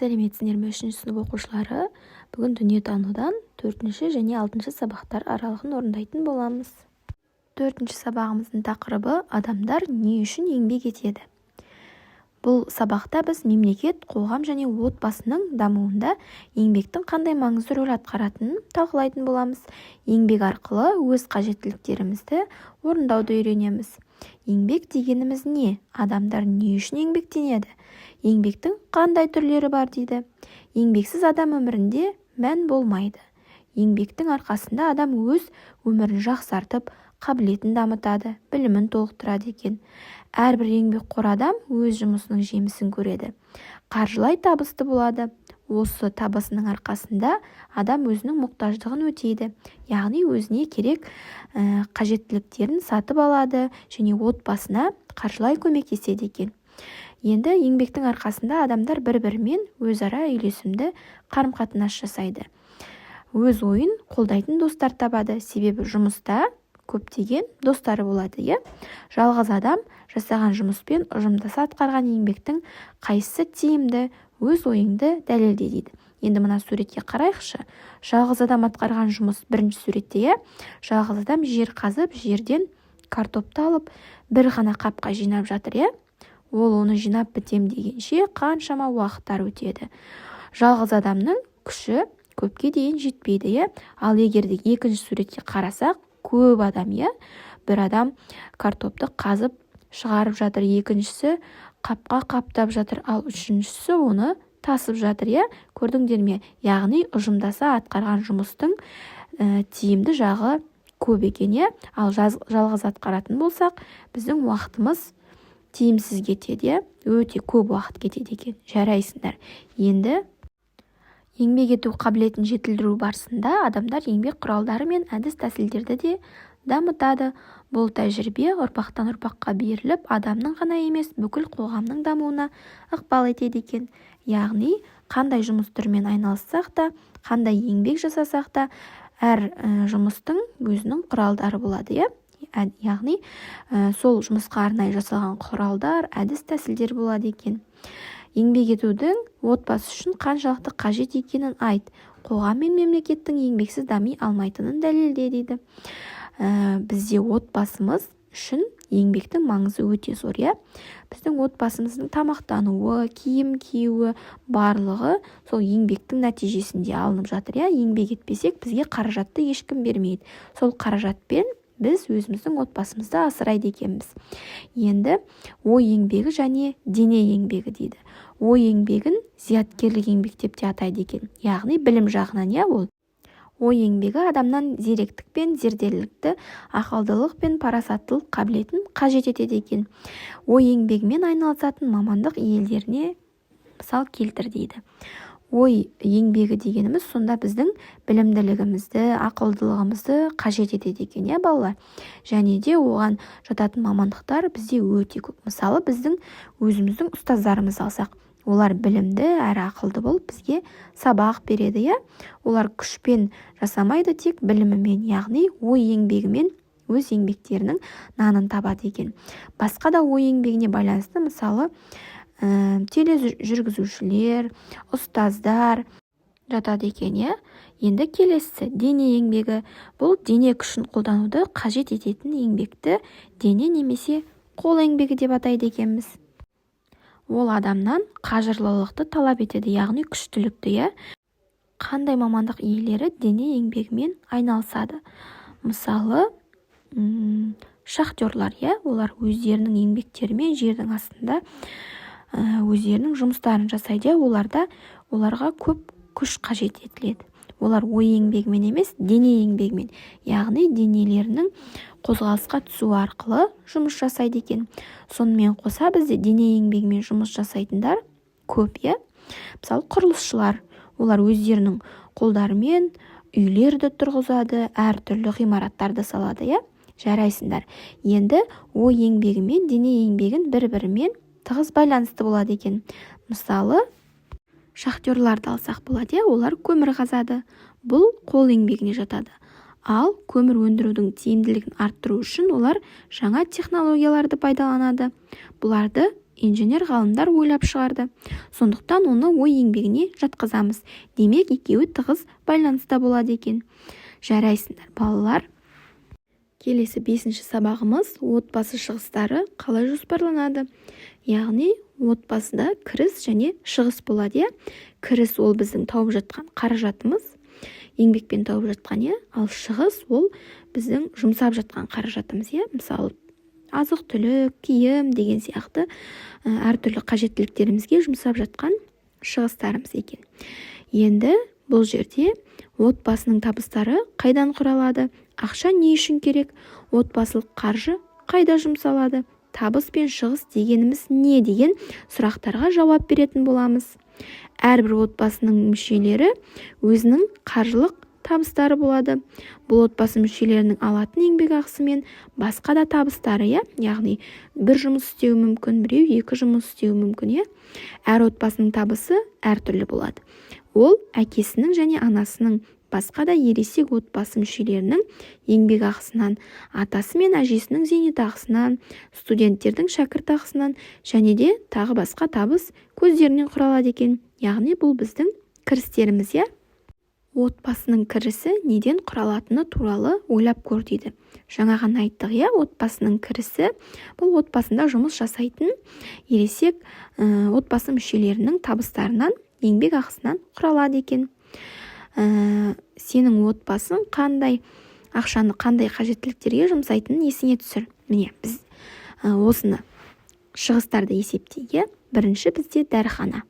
Сәлеметсіңдер ме 3 сынып оқушылары? Бүгін дүниетанудан 4 және 6 сабақтар аралығын орындайтын боламыз. 4 сабағымыздың тақырыбы адамдар не үшін еңбек етеді? Бұл сабақта біз мемлекет, қоғам және отбасының дамуында еңбектің қандай маңызды рөл атқаратынын талқылайтын боламыз. Еңбек арқылы өз қажеттіліктерімізді орындауды үйренеміз. Еңбек дегеніміз не? Адамдар не үшін еңбектенеді? Еңбектің қандай түрлері бар дейді. Еңбексіз адам өмірінде мән болмайды. Еңбектің арқасында адам өз өмірін жақсартып, қабілетін дамытады, білімін толықтырады екен. Әрбір еңбекқор адам өз жұмысының жемісін көреді. Қаржылай табысты болады. Осы табысының арқасында адам өзінің мұқтаждығын өтейді. Яғни өзіне керек қажеттіліктерін сатып алады және отбасына қаржылай көмектеседі екен. Енді еңбектің арқасында адамдар бір-бірімен өзара үйлесімді қарым-қатынас жасайды. Өз ойын қолдайтын достар табады, себебі жұмыста көптеген достары болады. Жалғыз адам жасаған жұмыспен ұжымдаса атқарған еңбектің қайсысы тиімді, өз ойыңды дәлелде дейді. Енді мына суретке қарайықшы. Жалғыз адам атқарған жұмыс бірінші суретте. Жалғыз адам жер қазып, жерден картопты алып, бір ғана қапқа жинап жатыр. Ол оны жинап бітем дегенше қаншама уақыттар өтеді. Жалғыз адамның күші көпке дейін жетпейді. Ал егерде екінші суретке қарасақ, көп адам, бір адам картопты қазып шығарып жатыр, екіншісі қапқа қаптап жатыр, ал үшіншісі оны тасып жатыр. Көрдіңдер ме? Яғни ұжымдаса атқарған жұмыстың тиімді жағы көп екен. Ал жалғыз атқаратын болсақ, біздің уақытымыз тиімсіз кетеді, өте көп уақыт кетеді екен. Жарайсыңдар. Енді еңбек ету қабілетін жетілдіру барысында адамдар еңбек құралдары мен әдіс тәсілдерді де дамытады. Бұл тәжірибе ұрпақтан ұрпаққа беріліп, адамның ғана емес, бүкіл қоғамның дамуына ықпал етеді екен. Яғни, қандай жұмыс түрімен айналыссақ та, қандай еңбек жасасақ та, әр жұмыстың өзінің құралдары болады. Яғни, сол жұмысқа арнайы жасалған құралдар, әдіс тәсілдер болады екен. Еңбек етудің отбасы үшін қаншалықты қажет екенін айт. Қоғам мен мемлекеттің еңбексіз дами алмайтынын дәлелде дейді. Бізде отбасымыз үшін еңбектің маңызы өте зор. Біздің отбасымыздың тамақтануы, киім киюі барлығы сол еңбектің нәтижесінде алынып жатыр. Еңбек етпесек, бізге қаражатты ешкім бермейді. Сол қаражатпен біз өзіміздің отбасымызды асырайды екенбіз. Енді ой еңбегі және дене еңбегі дейді. Ой еңбегін зияткерлік еңбек деп те атайды екен. Яғни білім жағынан ол. Ой еңбегі адамнан зеректік пен зерделілікті, ақылдылық пен парасаттылық қабілетін қажет етеді екен. Ой еңбегімен айналысатын мамандық иелеріне мысал келтір дейді. Ой еңбегі дегеніміз сонда біздің білімділігімізді, ақылдылығымызды қажет етеді екен, балалар. Және де оған жататын мамандықтар бізде өте көп. Мысалы, біздің өзіміздің ұстаздарымыз алсақ, олар білімді әрі ақылды болып бізге сабақ береді. Олар күшпен жасамайды, тек білімімен, яғни ой еңбегімен өз еңбектерінің нанын табады екен. Басқа да ой еңбегіне байланысты, мысалы, тележүргізушілер, ұстаздар жатады екен. Енді келесі дене еңбегі. Бұл дене күшін қолдануды қажет ететін еңбекті дене немесе қол еңбегі деп атайды екенбіз. Ол адамнан қажырлылықты талап етеді, яғни күштілікті. Қандай мамандық иелері дене еңбегімен айналысады? Мысалы, шахтерлар, олар өздерінің еңбектерімен жердің астында өздерінің жұмыстарын жасайды. Оларға көп күш қажет етіледі. Олар ой еңбегімен емес, дене еңбегімен, яғни денелерінің қозғалысқа түсу арқылы жұмыс жасайды екен. Сонымен қоса бізде дене еңбегімен жұмыс жасайтындар көп. Мысалы, құрылысшылар, олар өздерінің қолдарымен үйлерді тұрғызады, әртүрлі ғимараттарды салады. Жарайсыңдар. Енді ой еңбегі мен дене еңбегін бір-бірімен тығыз байланысты болады екен. Мысалы, шахтерларды алсақ болады, олар көмір қазады. Бұл қол еңбегіне жатады. Ал көмір өндірудің тиімділігін арттыру үшін олар жаңа технологияларды пайдаланады. Бұларды инженер ғалымдар ойлап шығарды. Сондықтан оны ой еңбегіне жатқызамыз. Демек, екеуі тығыз байланыста болады екен. Жарайсыңдар, балалар. Келесі 5-ші сабағымыз отбасы шығыстары қалай жоспарланады. Яғни, отбасыда кіріс және шығыс болады. Кіріс ол біздің тауып жатқан қаражатымыз, еңбекпен тауып жатқан, ал шығыс ол біздің жұмсап жатқан қаражатымыз. Мысалы, азық-түлік, киім деген сияқты әртүрлі қажеттіліктерімізге жұмсап жатқан шығыстарымыз екен. Енді бұл жерде отбасының табыстары қайдан құралады? Ақша не үшін керек? Отбасылық қаржы қайда жұмсалады? Табыс пен шығыс дегеніміз не деген сұрақтарға жауап беретін боламыз. Әрбір отбасының мүшелері өзінің қаржылық табыстары болады. Бұл отбасы мүшелерінің алатын еңбек ақысы мен басқа да табыстары, яғни бір жұмыс істеуі мүмкін, біреу 2 жұмыс істеуі мүмкін. Әр отбасының табысы әртүрлі болады. Ол әкесінің және анасының, басқа да ересек отбасы мүшелерінің еңбек ақысынан, атасы мен әжесінің зейнетақысынан, студенттердің шәкіртақысынан және де тағы басқа табыс көздерінен құралады екен. Яғни бұл біздің кірістеріміз. Отбасының кірісі неден құралатыны туралы ойлап көр дейді. Жаңа ғана айттық, отбасының кірісі бұл отбасында жұмыс жасайтын ересек отбасы мүшелерінің табыстарынан, еңбек ақысынан құралады екен. Сенің отбасың қандай ақшаны қандай қажеттіліктерге жұмсайтынын есіңе түсір. Міне, біз осыны шығыстарды есептейік. Бірінші бізде дәріхана.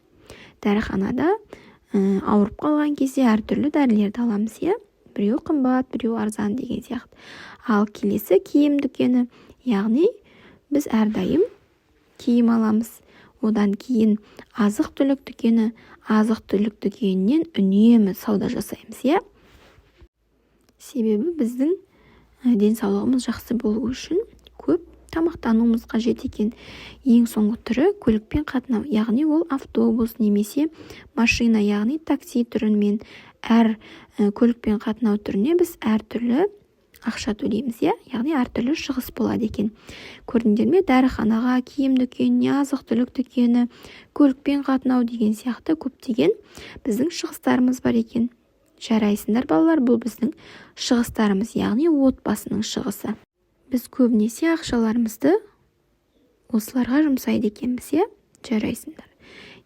Дәріханада ауырып қалған кезде әртүрлі дәрілерді аламыз. Біреу қымбат, біреу арзан деген сияқты. Ал келесі киім дүкені, яғни біз әрдайым киім аламыз. Одан кейін азық-түлік дүкені, азық-түлік дүкенінен үнемі сауда жасаймыз. Себебі біздің денсаулығымыз жақсы болу үшін көп тамақтануымыз қажет екен. Ең соңғы түрі көлікпен қатынау, яғни ол автобус немесе машина, яғни такси түрімен. Әр көлікпен қатынау түріне біз әртүрлі ақша төлейміз, яғни әртүрлі шығыс болады екен. Көрдіңдер ме? Дәріханаға, киім дүкеніне, азық-түлік дүкені, көлікпен қатынау деген сияқты көптеген біздің шығыстарымыз бар екен. Жарайсыңдар, балалар, бұл біздің шығыстарымыз, яғни отбасының шығысы. Біз көбінесе ақшаларымызды осыларға жұмсайды екенбіз. Жарайсыңдар.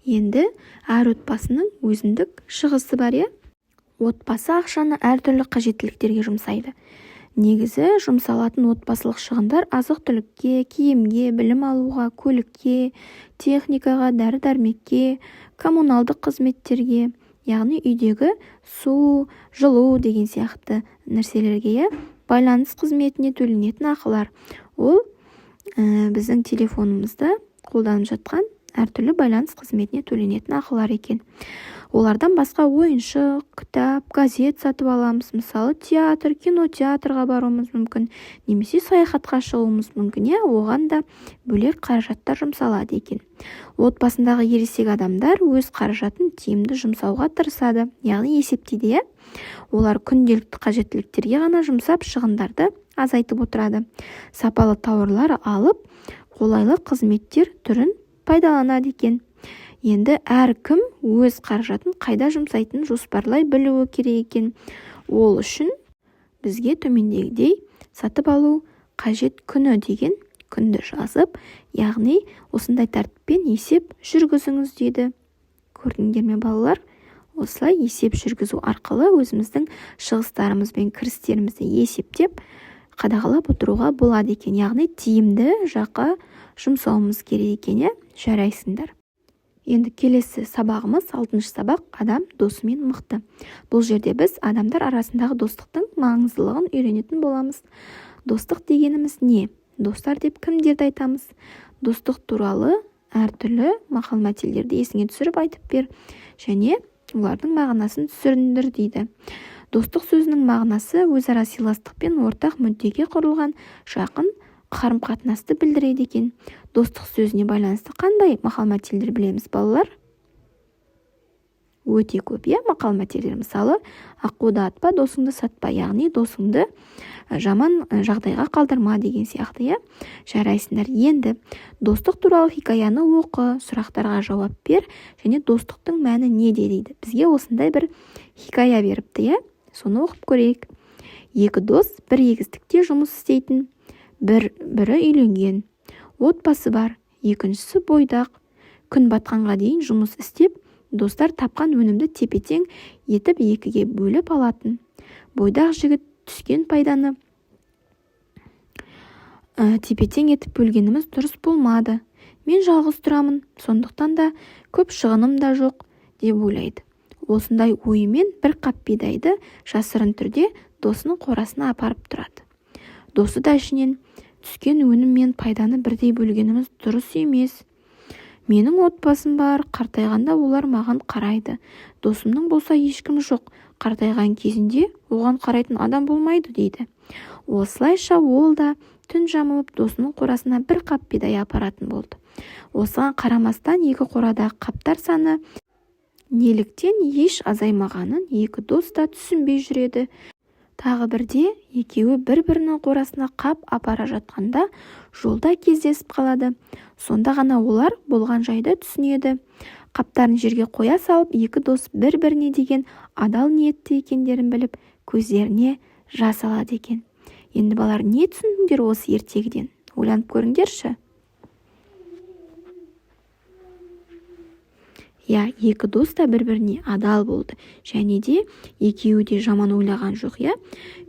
Енді әр отбасының өзіндік шығысы бар. Отбасы ақшаны әртүрлі қажеттіліктерге жұмсайды. Негізі жұмсалатын отбасылық шығындар азық-түлікке, киімге, білім алуға, көлікке, техникаға, дәрі-дәрмекке, коммуналдық қызметтерге, яғни үйдегі су, жылу деген сияқты нәрселерге, байланыс қызметіне төленетін ақылар. Ол біздің телефонымызда қолданып жатқан әртүрлі байланыс қызметіне төленетін ақылар екен. Олардан басқа ойыншық, кітап, газет сатып аламыз. Мысалы, театр, кинотеатрға баруымыз мүмкін, немесе саяхатқа шығуымыз мүмкін. Оған да бөлек қаражаттар жұмсалады екен. Отбасындағы ересек адамдар өз қаражатын тиімді жұмсауға тырысады, яғни есептейді. Олар күнделікті қажеттіліктерге ғана жұмсап, шығындарды азайтып отырады. Сапалы тауарлар алып, қолайлы қызметтер түрін пайдаланады екен. Енді әркім өз қаражатын қайда жұмсайтынын жоспарлай білуі керек екен. Ол үшін бізге төмендегідей сатып алу қажет күні деген күнді жазып, яғни осындай тәртіппен есеп жүргізіңіз дейді. Көрдіңдер ме, балалар? Осылай есеп жүргізу арқылы өзіміздің шығыстарымыз бен кірістерімізді есептеп, қадағалап отыруға болады екен. Яғни тиімді жаққа жұмсауымыз керек екен. Жарайсыңдар. Енді келесі сабағымыз 6-шы сабақ, адам досымен мықты. Бұл жерде біз адамдар арасындағы достықтың маңыздылығын үйренетін боламыз. Достық дегеніміз не? Достар деп кімдерді айтамыз? Достық туралы әртүрлі мақал-мәтелдерді есіңе түсіріп айтып бер, және олардың мағынасын түсіндір дейді. Достық сөзінің мағынасы өзара сыйластық пен ортақ мүддеге құрылған жақын қарым-қатынасты білдіреді екен. Достық сөзіне байланысты қандай мақал-мәтелдер білеміз, балалар? өте көп, иә, мақал мәтелдер. Мысалы, аққуды атпа, досыңды сатпа, яғни досыңды жаман жағдайға қалдырма деген сияқты, иә. Жарайсыңдар. Енді достық туралы хикаяны оқы, сұрақтарға жауап бер және достықтың мәні неде дейді. Бізге осындай бір хикая беріпті, иә. Соны оқып көрейік. Екі дос бір егістікте жұмыс істейтін, бірі үйленген, отбасы бар, екіншісі бойдақ. Күн батқанға дейін жұмыс істеп, достар тапқан өнімді тепе-тең етіп екіге бөліп алатын. Бойдақ жігіт түскен пайданы тепе-тең етіп бөлгеніміз дұрыс болмады. Мен жалғыз тұрамын, сондықтан да көп шығыным да жоқ деп ойлайды. Осындай ойымен бір қап бидайды жасырын түрде досының қорасына апарып тұрады. Досы да ішінен, түскен өнім мен пайданы бірдей бөлгеніміз дұрыс емес. Менің отбасым бар, қартайғанда олар маған қарайды. Досымның болса ешкім жоқ, қартайған кезінде оған қарайтын адам болмайды дейді. Осылайша ол да түн жамылып досының қорасына бір қап бидай апаратын болды. Осыған қарамастан екі қорадағы қаптар саны неліктен еш азаймағанын екі дос та түсінбей жүреді. Тағы бірде екеуі бір-бірінің қорасына қап апара жатқанда жолда кездесіп қалады. Сонда ғана олар болған жайды түсінеді. Қаптарын жерге қоя салып, екі дос бір-біріне деген адал ниетті екендерін біліп, көздеріне жас алады екен. Енді балалар, не түсіндіңдер осы ертегіден? Ойланып көріңдерші. Я, екі дос та бір-біріне адал болды. Және де екеуі де жаман ойлаған жоқ, я.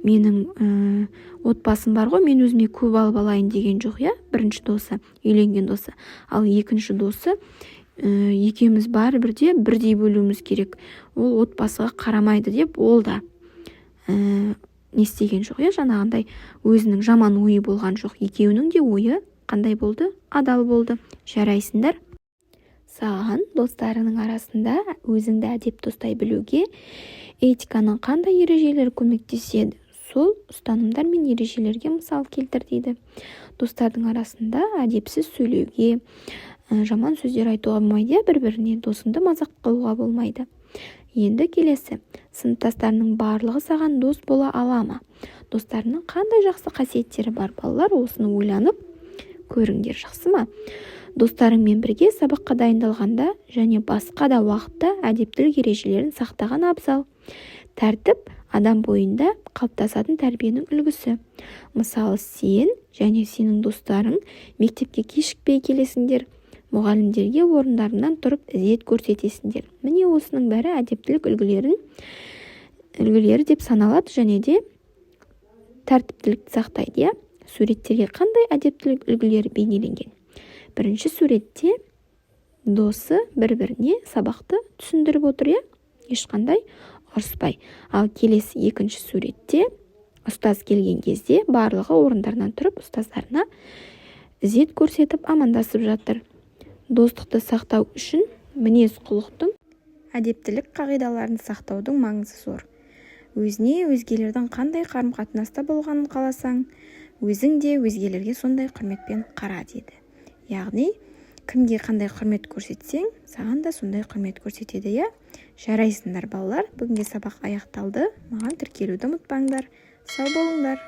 Менің отбасым бар ғой, мен өзіме көп алып алайын деген жоқ, я. Бірінші досы, үйленген досы. Ал екінші досы, екеуміз бірдей бөлуіміз керек. Ол отбасыға қарамайды деп, ол да не істеген жоқ, я. Жаңағындай өзінің жаман ойы болған жоқ. Екеуінің де ойы қандай болды? Адал болды. Жарайсыңдар. Саған достарының арасында өзіңді әдепті ұстай білуге этиканың қандай ережелері көмектеседі? Сол ұстанымдар мен ережелерге мысал келтір дейді. Достардың арасында әдепсіз сөйлеуге, жаман сөздер айтуға болмайды, бір-біріне досыңды мазақ қылуға болмайды. Енді келесі, сыныптастарының барлығы саған дос бола ала ма? Достарының қандай жақсы қасиеттері бар? Балалар, осыны ойланып көріңдер, жақсы ма? Достарыңмен бірге сабаққа дайындалғанда және басқа да уақытта әдептілік ережелерін сақтаған абзал. Тәртіп адам бойында қалыптасатын тәрбиенің үлгісі. Мысалы, сен және сенің достарың мектепке кешікпей келесіңдер, мұғалімдерге орындарынан тұрып ізет көрсетесіңдер. Міне осының бәрі әдептілік үлгілері деп саналады және де тәртіптілікті сақтайды, иә? Суреттерге қандай әдептілік үлгілері бейнеленген? Бірінші суретте досы бір-біріне сабақты түсіндіріп отыр, иә? Ешқандай ұрыспай. Ал келесі екінші суретте ұстаз келген кезде барлығы орындарынан тұрып ұстаздарына ізет көрсетіп амандасып жатыр. Достықты сақтау үшін мінез-құлықтың әдептілік қағидаларын сақтаудың маңызы зор. Өзіне өзгелердің қандай қарым-қатынаста болғанын қаласаң, өзің де өзгелерге сондай құрметпен қара дейді. Яғни, кімге қандай құрмет көрсетсең, саған да сондай құрмет көрсетеді, иә? Жарайсыңдар балалар, бүгінгі сабақ аяқталды. Маған тіркелуді ұмытпаңдар. Сау болыңдар.